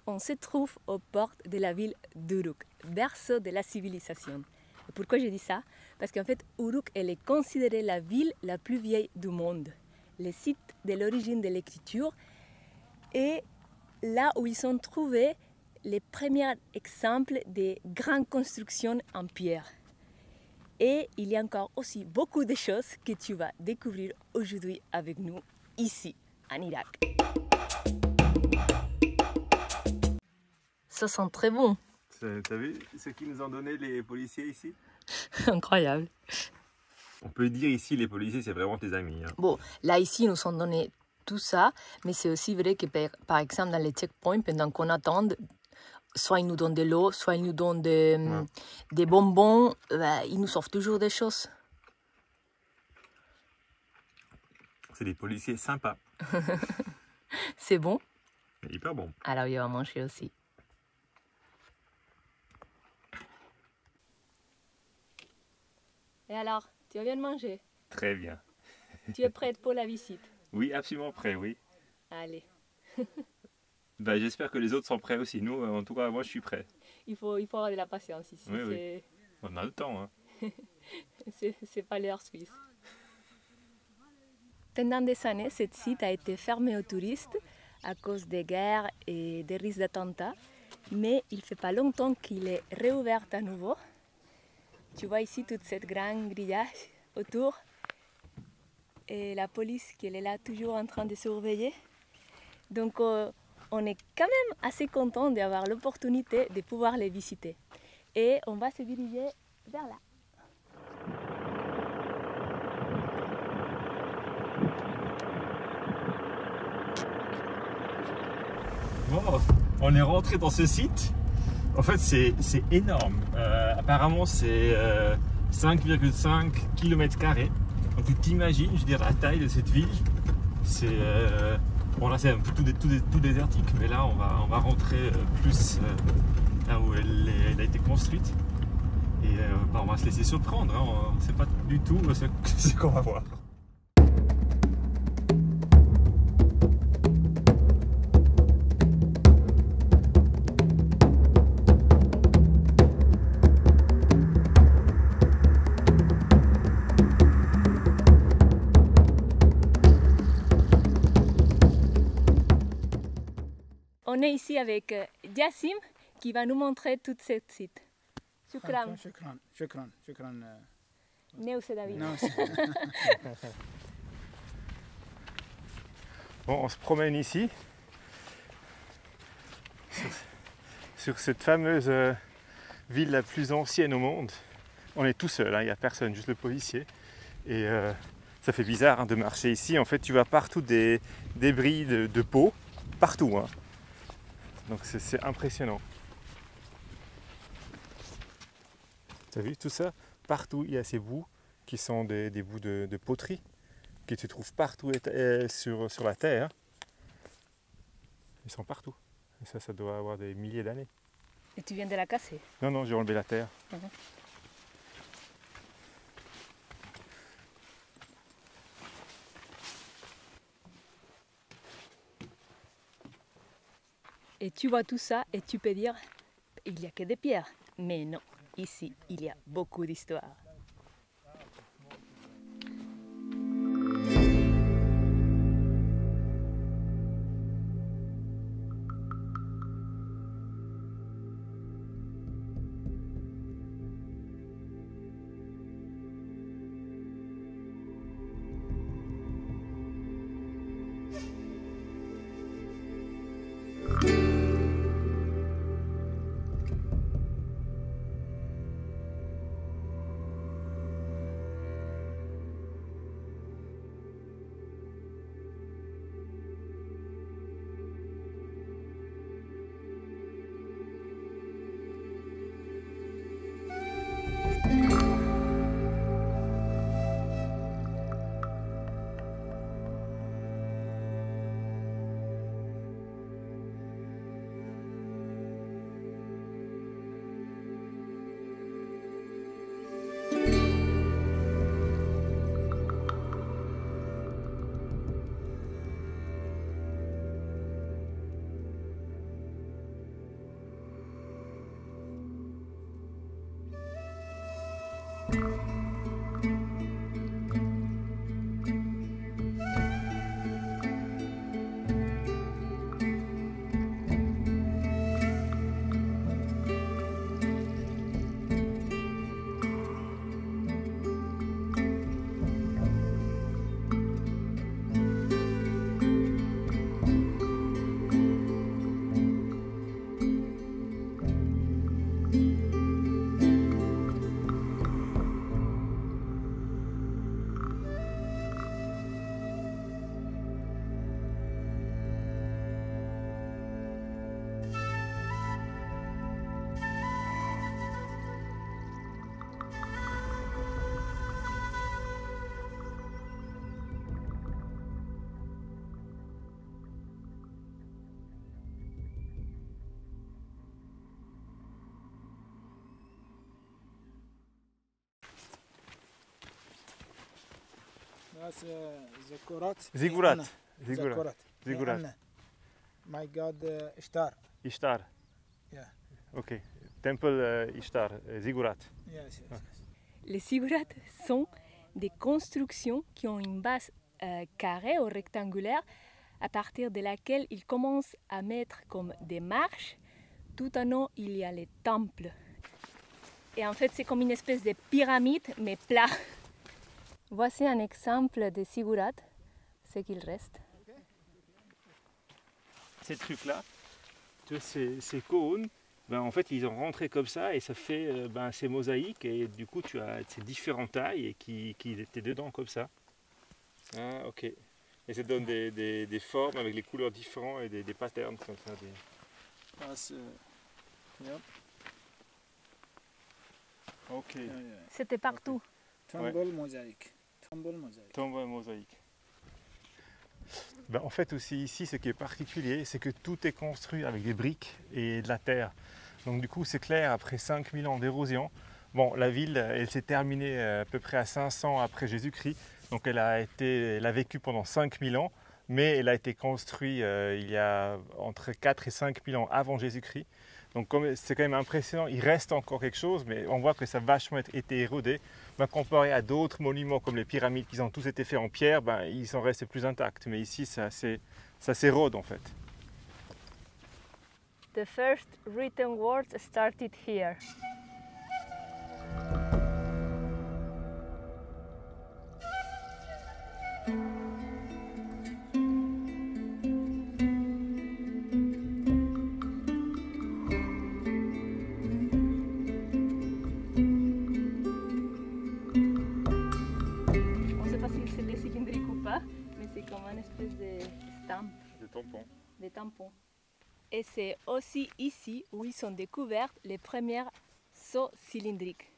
on se trouve aux portes de la ville d'Uruk, berceau de la civilisation. Et pourquoi je dis ça? Parce qu'en fait, Uruk, elle est considérée la ville la plus vieille du monde, le site de l'origine de l'écriture, et là où ils sont trouvés les premiers exemples de grandes constructions en pierre. Et il y a encore aussi beaucoup de choses que tu vas découvrir aujourd'hui avec nous, ici, en Irak. Ça sent très bon. T'as vu ce qu'ils nous ont donné les policiers ici? Incroyable. On peut dire ici, les policiers, c'est vraiment tes amis. Hein. Bon, là ici, ils nous ont donné tout ça, mais c'est aussi vrai que par exemple dans les checkpoints, pendant qu'on attend, soit ils nous donnent de l'eau, soit ils nous donnent des bonbons, ils nous offrent toujours des choses. C'est des policiers sympas. C'est bon? C'est hyper bon. Alors il va manger aussi. Et alors, tu vas bien manger? Très bien. Tu es prête pour la visite? Oui, absolument prêt, oui. Allez. Bah, j'espère que les autres sont prêts aussi. Nous, en tout cas, moi, je suis prêt. Il faut avoir de la patience ici. Oui, oui. On a le temps. Hein. C'est pas l'heure suisse. Pendant des années, ce site a été fermé aux touristes à cause des guerres et des risques d'attentats. Mais il ne fait pas longtemps qu'il est réouvert à nouveau. Tu vois ici toute cette grande grillage autour. Et la police qui est là toujours en train de surveiller. Donc on est quand même assez content d'avoir l'opportunité de pouvoir les visiter. Et on va se diriger vers là. Bon, on est rentré dans ce site. En fait, c'est énorme. Apparemment, c'est 5,5 km². Donc, tu t'imagines, je veux dire, la taille de cette ville. C'est bon, là, c'est un peu tout désertique, mais là, on va rentrer plus là où elle a été construite. Et on va se laisser surprendre. Hein. On ne sait pas du tout ce qu'on va voir. On est ici avec Jassim qui va nous montrer tout ce site. Shukran. شكرا Neus David. Bon, on se promène ici sur cette fameuse ville la plus ancienne au monde. On est tout seul, il n'y a personne, juste le policier. Et ça fait bizarre hein, de marcher ici. En fait, tu vois partout des débris de peau, partout. Hein. Donc c'est impressionnant. Tu as vu tout ça? Partout, il y a ces bouts qui sont des bouts de poterie qui se trouvent partout sur la terre. Ils sont partout. Et ça doit avoir des milliers d'années. Et tu viens de la casser? Non, j'ai enlevé la terre. Et tu vois tout ça et tu peux dire, il n'y a que des pierres. Mais non, ici, il y a beaucoup d'histoire. That's Ziggurat. Ziggurat. Ziggurat. Ziggurat. My god Ishtar. Ishtar. Yeah. Ok. Temple Ishtar, Ziggurat. Yes, yes, yes. Les ziggurats sont des constructions qui ont une base carrée ou rectangulaire à partir de laquelle ils commencent à mettre comme des marches. Tout en haut, il y a les temples. Et en fait, c'est comme une espèce de pyramide, mais plat. Voici un exemple de ziggurat, ce qu'il reste. Ces trucs-là, ces cônes, ben, en fait, ils ont rentré comme ça et ça fait ces mosaïques et du coup, tu as ces différentes tailles et qui étaient dedans comme ça. Ah, ok. Et ça donne des formes avec les couleurs différentes et des patterns comme ça. That's, yep. Ok. Yeah, yeah. C'était partout. Temple mosaïque. Temple mosaïque. Tombe mosaïque. Ben, en fait aussi ici, ce qui est particulier, c'est que tout est construit avec des briques et de la terre. Donc du coup, c'est clair, après 5000 ans d'érosion, bon, la ville, elle s'est terminée à peu près à 500 après Jésus-Christ. Donc elle a vécu pendant 5000 ans, mais elle a été construite il y a entre 4 et 5000 ans avant Jésus-Christ. Donc c'est quand même impressionnant, il reste encore quelque chose, mais on voit que ça a vachement été érodé. Ben, comparé à d'autres monuments comme les pyramides qui ont tous été faits en pierre, ben, ils sont restés plus intacts. Mais ici, ça s'érode en fait. The first written words started here. Mais c'est comme une espèce de stamp, Des tampons. Et c'est aussi ici où ils sont découverts les premières seaux cylindriques.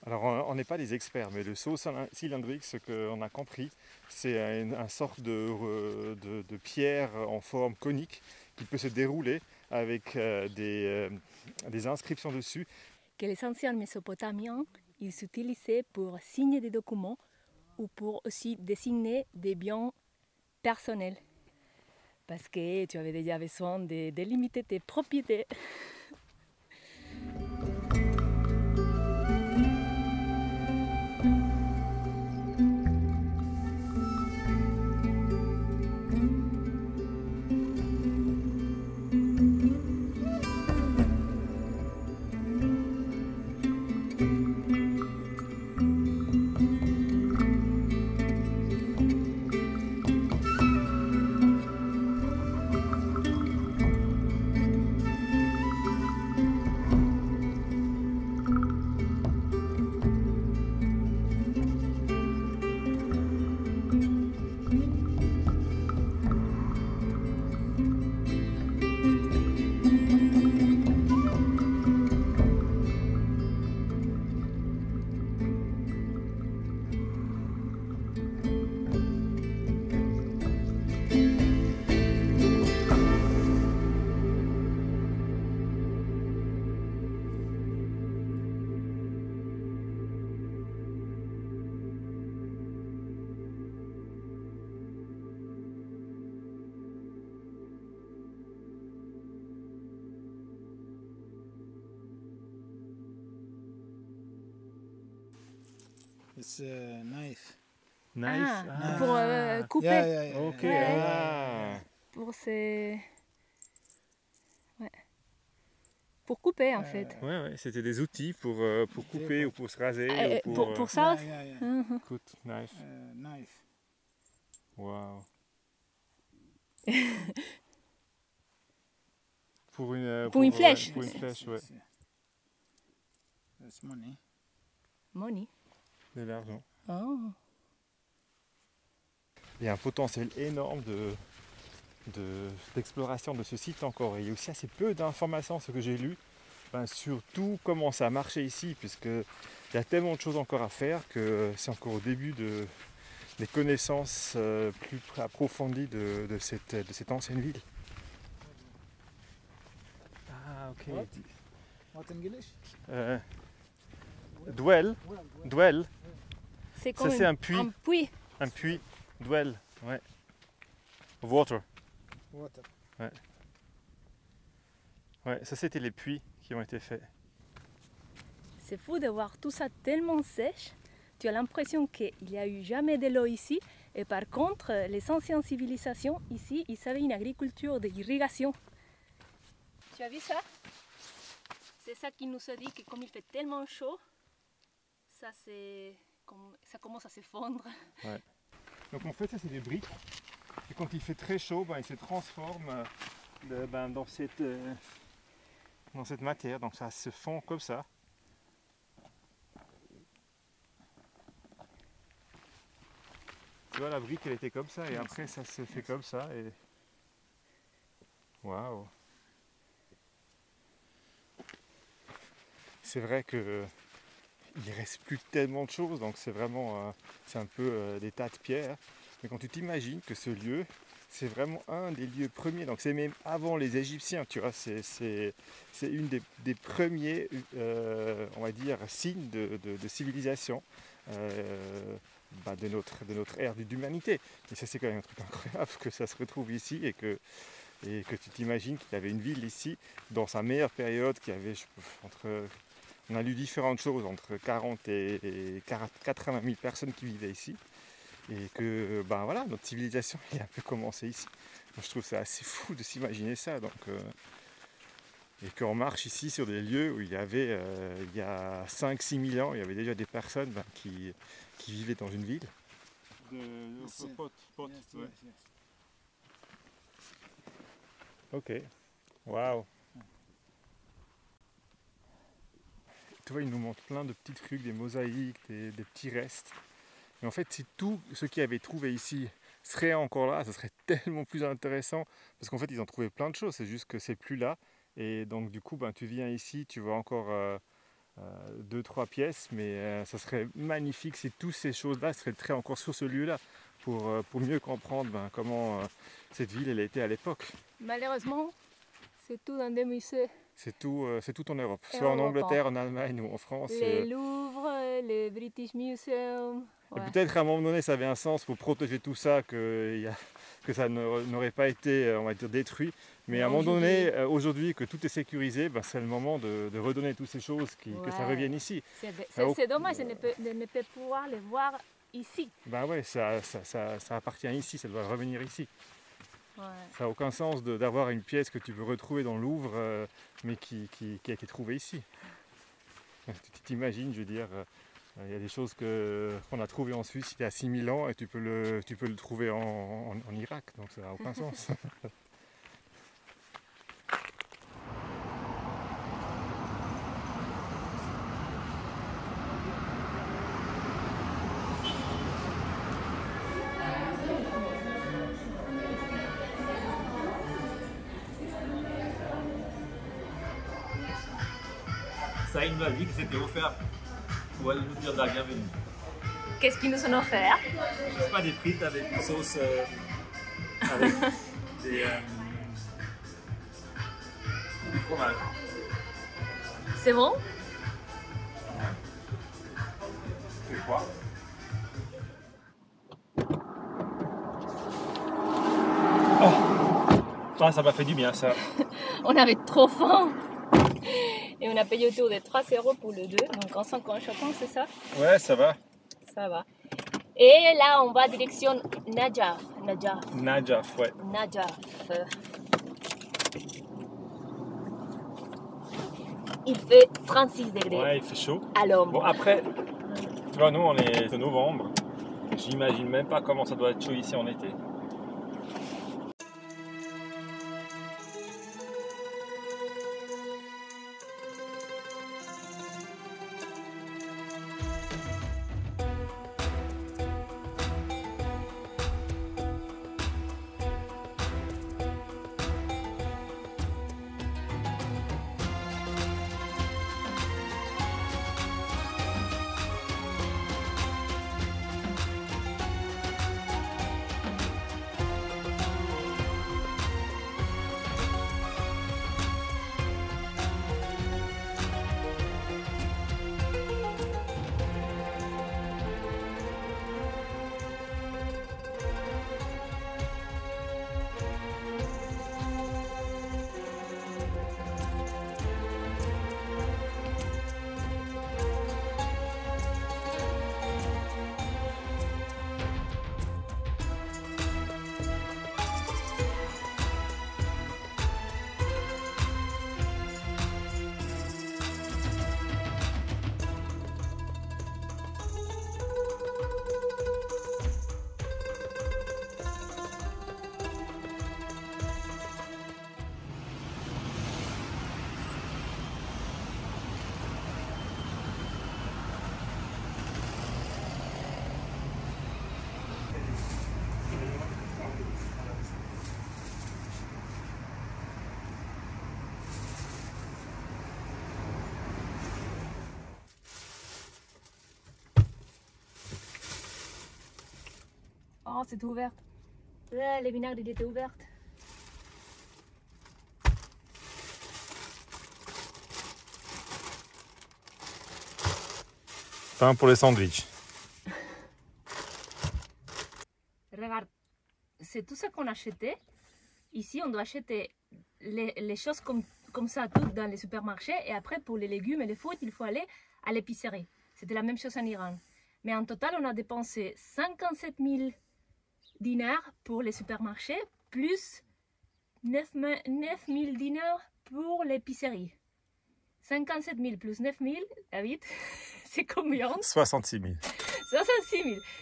Alors on n'est pas des experts, mais le seau cylindrique, ce qu'on a compris, c'est une sorte de pierre en forme conique qui peut se dérouler avec des inscriptions dessus. Que les anciens Mésopotamiens ils utilisaient pour signer des documents ou pour aussi désigner des biens personnels. Parce que tu avais déjà besoin de délimiter tes propriétés. It's a knife. Knife. Pour couper. Yeah. Ok. Ouais. Ah. Pour ces... Ouais. Pour couper en fait. Ouais, c'était des outils pour couper ou pour se raser. Ou Pour ça aussi. Yeah. Mhm. Écoute, knife. Knife. Wow. Pour une flèche. Pour une flèche, ouais. That's money. Money. De l'argent. Oh. Il y a un potentiel énorme d'exploration de ce site encore. Et il y a aussi assez peu d'informations, ce que j'ai lu, sur tout comment ça a marché ici, puisqu'il y a tellement de choses encore à faire que c'est encore au début des connaissances plus approfondies de cette ancienne ville. Ah, ok. What English? Dwell. C'est comme Ça, c'est un puits. Un puits. Un puits, dwell, ouais. Water. Water. Ouais, ça c'était les puits qui ont été faits. C'est fou de voir tout ça tellement sèche. Tu as l'impression qu'il n'y a eu jamais de l'eau ici. Et par contre, les anciennes civilisations ici, ils avaient une agriculture d'irrigation. Tu as vu ça? C'est ça qui nous a dit que comme il fait tellement chaud, ça commence à se fondre. Ouais. Donc en fait ça c'est des briques. Et quand il fait très chaud, ils se transforment dans cette matière. Donc ça se fond comme ça. Tu vois la brique elle était comme ça et après ça se fait comme ça et... Waouh! C'est vrai que il reste plus tellement de choses, donc c'est vraiment c'est un peu des tas de pierres. Mais quand tu t'imagines que ce lieu, c'est vraiment un des lieux premiers, donc c'est même avant les Égyptiens, tu vois, c'est une des premiers, on va dire, signes de civilisation de notre ère d'humanité. Et ça c'est quand même un truc incroyable que ça se retrouve ici et que tu t'imagines qu'il y avait une ville ici dans sa meilleure période, qui avait on a lu différentes choses, entre 40 et 80 000 personnes qui vivaient ici. Et que voilà, notre civilisation est un peu commencée ici. Moi, je trouve ça assez fou de s'imaginer ça. Donc, et qu'on marche ici sur des lieux où il y avait, il y a 5-6 000 ans, il y avait déjà des personnes qui vivaient dans une ville. Yes. Ok. Waouh. Tu vois, il nous montre plein de petits trucs, des mosaïques, des petits restes. Et en fait, si tout ce qu'ils avaient trouvé ici serait encore là, ce serait tellement plus intéressant. Parce qu'en fait, ils ont trouvé plein de choses, c'est juste que c'est plus là. Et donc, du coup, tu viens ici, tu vois encore 2-3 pièces, mais ça serait magnifique si toutes ces choses-là seraient encore sur ce lieu-là, pour mieux comprendre comment cette ville elle était à l'époque. Malheureusement, c'est tout dans des musées. C'est tout en Europe, soit en Angleterre, en Allemagne ou en France. Les Louvre, les British Museum. Ouais. Peut-être à un moment donné ça avait un sens pour protéger tout ça, que ça n'aurait pas été, on va dire, détruit. Mais à un moment donné, aujourd'hui que tout est sécurisé, c'est le moment de redonner toutes ces choses, que ça revienne ici. C'est dommage de ne pas pouvoir les voir ici. Ouais, ça appartient ici, ça doit revenir ici. Ouais. Ça n'a aucun sens d'avoir une pièce que tu peux retrouver dans le Louvre, mais qui a été trouvée ici. Tu t'imagines, je veux dire, il y a des choses qu'on a trouvées en Suisse il y a 6000 ans et tu peux le trouver en Irak, donc ça n'a aucun sens. Saïd m'a dit que c'était offert pour aller nous dire de la bienvenue. Qu'est-ce qu'ils nous ont offert? Je sais pas, des frites avec une sauce avec du fromage. C'est bon? C'est quoi? Oh, ça m'a fait du bien ça. On avait trop faim. Et on a payé autour de 3 € pour le 2, donc en 50 chacun, c'est ça? Ouais, ça va. Ça va. Et là, on va direction Najaf. Najaf, ouais. Najaf. Il fait 36 degrés Ouais, il fait chaud. à l'ombre. Bon, après, tu vois, nous, on est en novembre. J'imagine même pas comment ça doit être chaud ici en été. Oh, c'est ouvert. Ouais, les vinaigres, il était ouvert. Pain pour les sandwichs. Regarde, c'est tout ça qu'on achetait. Ici, on doit acheter les choses comme ça, toutes dans les supermarchés. Et après, pour les légumes et les fruits, il faut aller à l'épicerie. C'était la même chose en Iran. Mais en total, on a dépensé 57 000 dinars pour les supermarchés, plus 9 000 dinars pour l'épicerie. 57 000 plus 9 000, David, c'est combien? 66 000.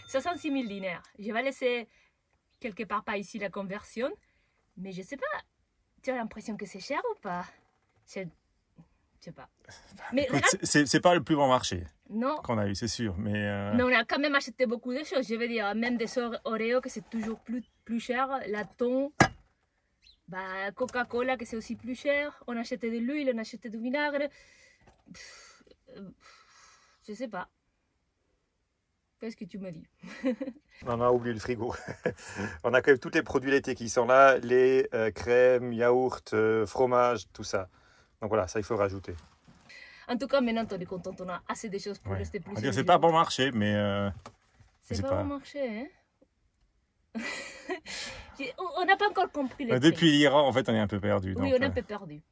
66 000 dinars. Je vais laisser quelque part par ici la conversion, mais je sais pas, tu as l'impression que c'est cher ou pas? Je sais pas. Mais Écoute, c'est pas le plus bon marché non. qu'on a eu, c'est sûr, mais Mais on a quand même acheté beaucoup de choses. Je veux dire, même des Oreo que c'est toujours plus cher. La thon, bah, Coca-Cola que c'est aussi plus cher. On a acheté de l'huile, on a acheté du vinaigre. Je sais pas. Qu'est-ce que tu me dis? on a oublié le frigo. On a quand même tous les produits laitiers qui sont là, lait, crème, yaourt, fromage, tout ça. Donc voilà, ça il faut rajouter. En tout cas, maintenant, on est content, on a assez de choses pour Ouais. rester plus. On va dire c'est pas bon marché, mais c'est pas bon marché, hein? On n'a pas encore compris les prix. Depuis l'Iran, en fait, on est un peu perdu. Oui, donc, on est un peu perdu.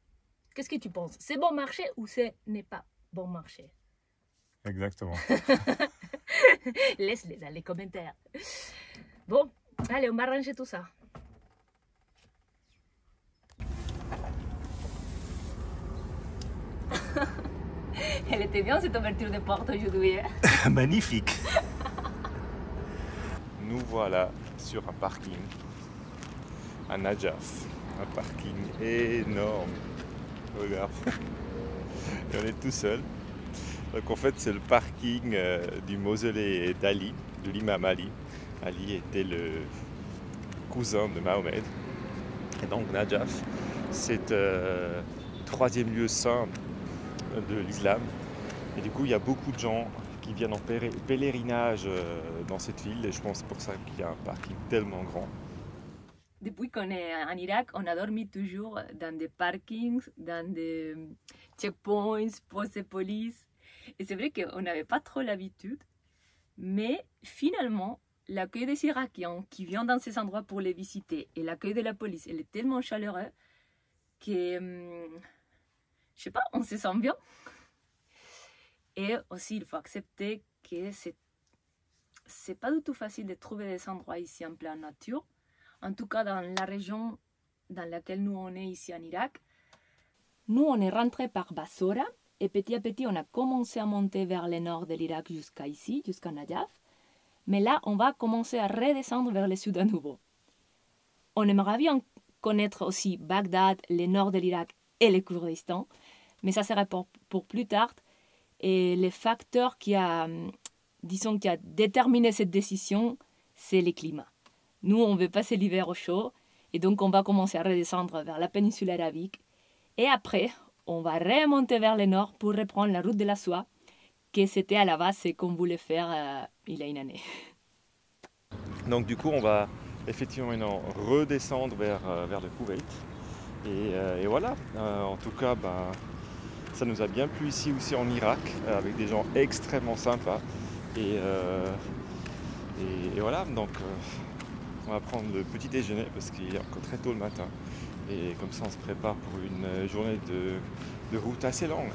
Qu'est-ce que tu penses? C'est bon marché ou ce n'est pas bon marché? Exactement. Laisse-les dans les commentaires. Bon, allez, on va ranger tout ça. Elle était bien cette ouverture de porte aujourd'hui. Hein? Magnifique. Nous voilà sur un parking à Najaf. Un parking énorme. Regarde. Et on est tout seul. Donc en fait c'est le parking du mausolée d'Ali, de l'imam Ali. Ali était le cousin de Mahomet. Et donc Najaf, c'est le troisième lieu saint de l'islam. Et du coup il y a beaucoup de gens qui viennent en pèlerinage dans cette ville. Et je pense pour ça qu'il y a un parking tellement grand. Depuis qu'on est en Irak, on a dormi toujours dans des parkings, dans des checkpoints, postes de police. Et c'est vrai qu'on n'avait pas trop l'habitude, mais finalement, l'accueil des Irakiens qui viennent dans ces endroits pour les visiter et l'accueil de la police, elle est tellement chaleureux que, je sais pas, on se sent bien. Et aussi, il faut accepter que c'est c'est pas du tout facile de trouver des endroits ici en pleine nature. En tout cas, dans la région dans laquelle nous on est ici en Irak. Nous, on est rentré par Bassora et petit à petit, on a commencé à monter vers le nord de l'Irak jusqu'à ici, jusqu'à Najaf. Mais là, on va commencer à redescendre vers le sud à nouveau. On aimerait bien connaître aussi Bagdad, le nord de l'Irak et le Kurdistan, mais ça serait pour plus tard. Et le facteur qui a déterminé cette décision, c'est le climat. Nous, on veut passer l'hiver au chaud, et donc on va commencer à redescendre vers la péninsule arabique. Et après, on va remonter vers le nord pour reprendre la route de la soie, que c'était à la base ce qu'on voulait faire il y a une année. Donc du coup, on va effectivement maintenant redescendre vers le Koweït. Et voilà, en tout cas, ça nous a bien plu ici aussi en Irak, avec des gens extrêmement sympas. Et voilà, donc on va prendre le petit déjeuner parce qu'il est encore très tôt le matin. Et comme ça, on se prépare pour une journée de route assez longue.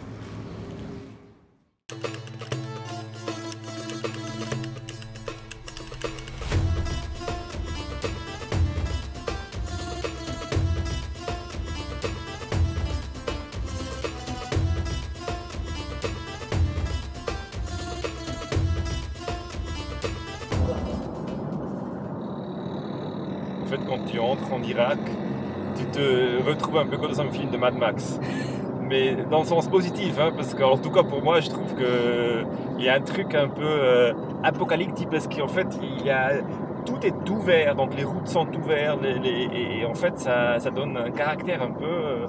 En fait, quand tu entres en Irak, tu te retrouves un peu comme dans un film de Mad Max. Mais dans le sens positif, hein, parce qu'en tout cas pour moi, je trouve qu'il y a un truc un peu apocalyptique, parce qu'en fait, tout est ouvert, donc les routes sont ouvertes, et en fait, ça donne un caractère un peu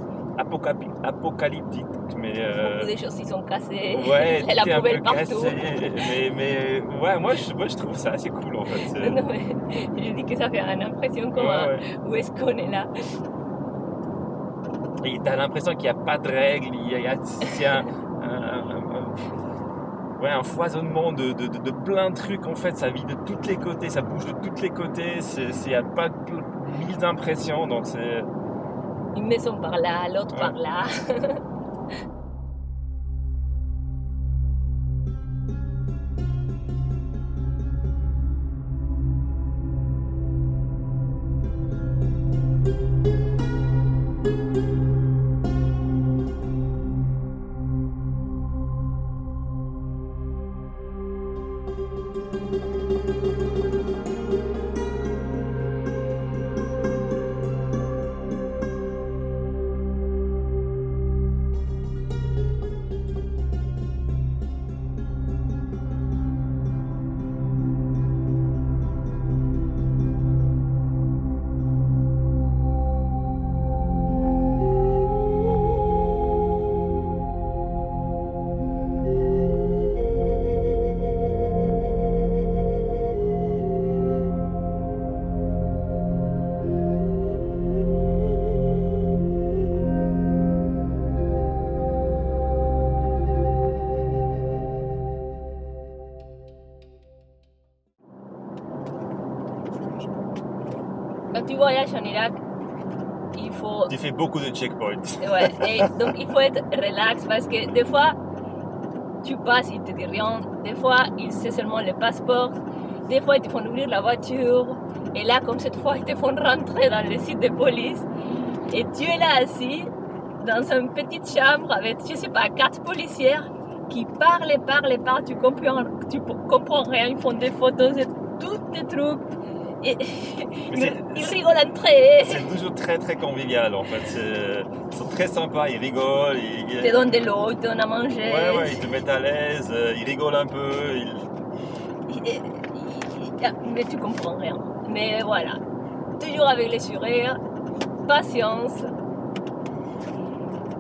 apocalyptique. Mais, beaucoup de choses qui sont cassées, ouais, et la poubelle partout. Cassé, mais ouais, moi je trouve ça assez cool en fait. Non, mais je dis que ça fait une impression comme où est-ce qu'on est là. Et t'as l'impression qu'il n'y a pas de règles, c'est un foisonnement de plein de trucs en fait, ça vit de tous les côtés, ça bouge de tous les côtés, il n'y a pas mille d'impressions, donc c'est... Une maison par là, l'autre par là. Quand tu voyages en Irak, il faut... Tu fais beaucoup de checkpoints. Ouais, et donc il faut être relax parce que des fois, tu passes, ils te disent rien. Des fois, ils savent seulement le passeport. Des fois, ils te font ouvrir la voiture. Et là, comme cette fois, ils te font rentrer dans le site de police. Et tu es là assis, dans une petite chambre avec, je sais pas, 4 policières qui parlent, tu comprends rien. Ils font des photos de tous tes trucs. Et ils rigolent entre eux. C'est toujours très très convivial en fait. Ils sont très sympas, ils rigolent. Ils te donnent de l'eau, ils te donnent à manger. Ouais, ils te mettent à l'aise, ils rigolent un peu. Mais tu comprends rien. Mais voilà, toujours avec les sourires, patience.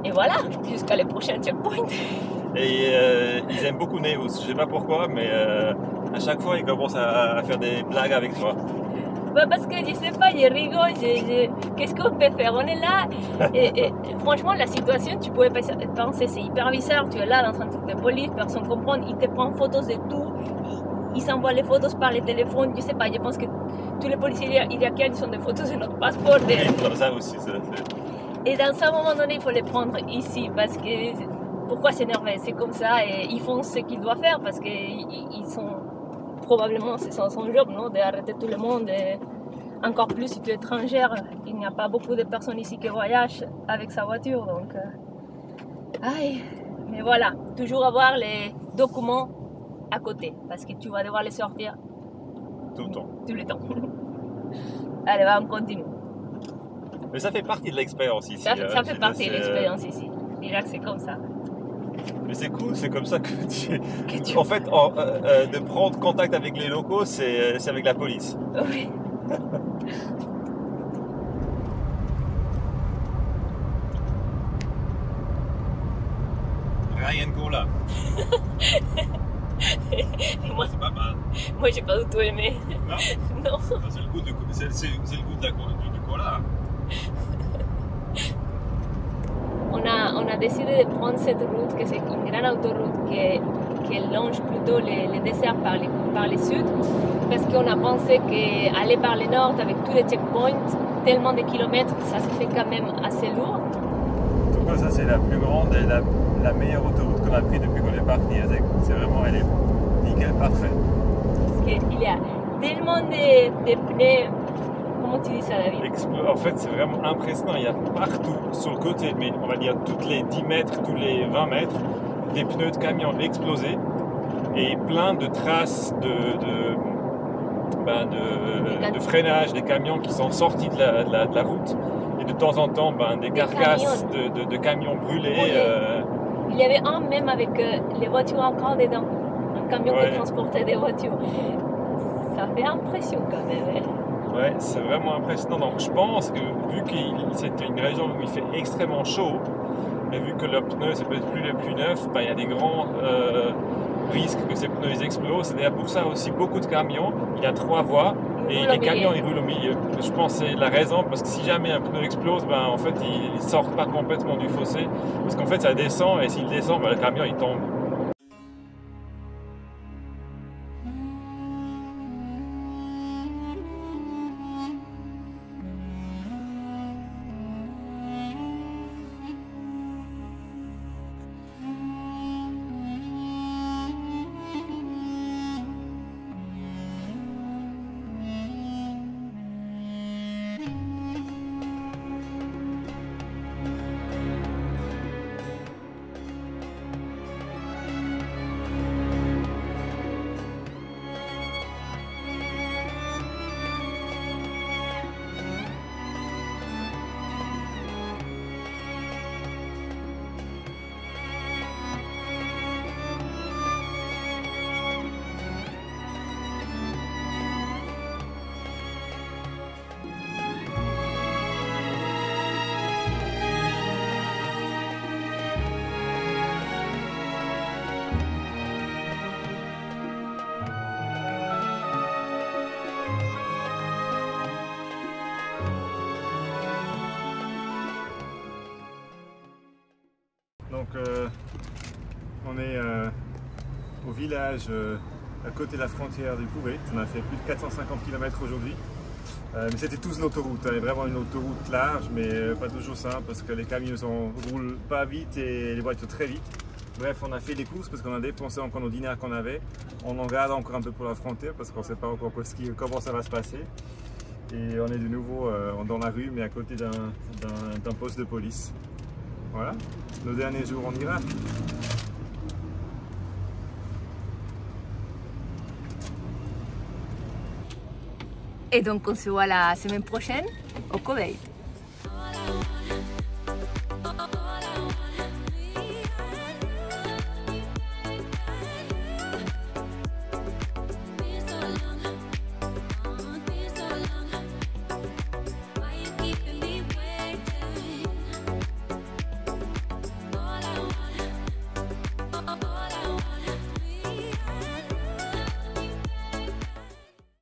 Et voilà, jusqu'à les prochains checkpoints. Et ils aiment beaucoup Neus, je sais pas pourquoi, mais à chaque fois ils commencent à faire des blagues avec toi. Bah parce que je sais pas, ils rigolent, qu'est-ce qu'on peut faire? On est là, et franchement la situation, tu pouvais penser c'est hyper bizarre, tu es là dans un truc de police, personne ne comprend, ils te prennent photos de tout, ils s'envoient les photos par les téléphones, je sais pas, je pense que tous les policiers irakiens ils ont des photos de notre passeport. Oui, ça aussi, ça. Et dans un moment donné, il faut les prendre ici, parce que pourquoi s'énerver? C'est comme ça, et ils font ce qu'ils doivent faire, parce qu'ils sont probablement c'est son job, non, d'arrêter tout le monde. Et encore plus si tu es étrangère, il n'y a pas beaucoup de personnes ici qui voyagent avec sa voiture. Donc, aïe. Mais voilà, toujours avoir les documents à côté parce que tu vas devoir les sortir Tout le temps. tout le temps. Allez, on continue. Mais ça fait partie de l'expérience ici. Ça hein. fait partie de l'expérience ici. Déjà que c'est comme ça. Mais c'est cool, c'est comme ça que tu... En fait, de prendre contact avec les locaux, c'est avec la police. Oui. Ryan Cola. Moi, C'est pas mal. moi j'ai pas du tout aimé. Non, Non. c'est le goût de, c'est le goût de du cola. On a décidé de prendre cette route, que c'est une grande autoroute qui longe plutôt les déserts par le sud, parce qu'on a pensé qu'aller par le nord avec tous les checkpoints, tellement de kilomètres, ça se fait quand même assez lourd. En tout cas, ça c'est la plus grande et la meilleure autoroute qu'on a prise depuis qu'on est parti. C'est vraiment, elle est nickel, parfaite. Parce qu'il y a tellement de pneus. Comment tu dis ça, David? En fait, c'est vraiment impressionnant. Il y a partout sur le côté, mais on va dire toutes les 10 mètres, tous les 20 mètres, des pneus de camions explosés et plein de traces de freinage des camions qui sont sortis de la route. Et de temps en temps, des carcasses de camions brûlés. Oui. Il y avait un même avec les voitures encore dedans. Un camion qui transportait des voitures. Ça fait impression quand même. Hein? Ouais, c'est vraiment impressionnant. Donc je pense que vu que c'est une région où il fait extrêmement chaud, et vu que leurs pneus c'est peut-être plus les plus neufs, il y a des grands risques que ces pneus ils explosent. C'est d'ailleurs pour ça aussi beaucoup de camions, il y a 3 voies et les camions ils roulent au milieu. Je pense que c'est la raison, parce que si jamais un pneu explose, en fait ils ne sortent pas complètement du fossé, parce qu'en fait ça descend et s'il descend, le camion il tombe. Donc on est au village à côté de la frontière du Koweït. On a fait plus de 450 km aujourd'hui. Mais c'était tous une autoroute, hein, vraiment une autoroute large, mais pas toujours simple parce que les camions ne roulent pas vite et les voitures très vite. Bref, on a fait des courses parce qu'on a dépensé encore nos dinars qu'on avait. On en garde encore un peu pour la frontière parce qu'on ne sait pas encore comment ça va se passer. Et on est de nouveau dans la rue, mais à côté d'un poste de police. Voilà, nos derniers jours en Irak. Et donc on se voit la semaine prochaine au Koweït.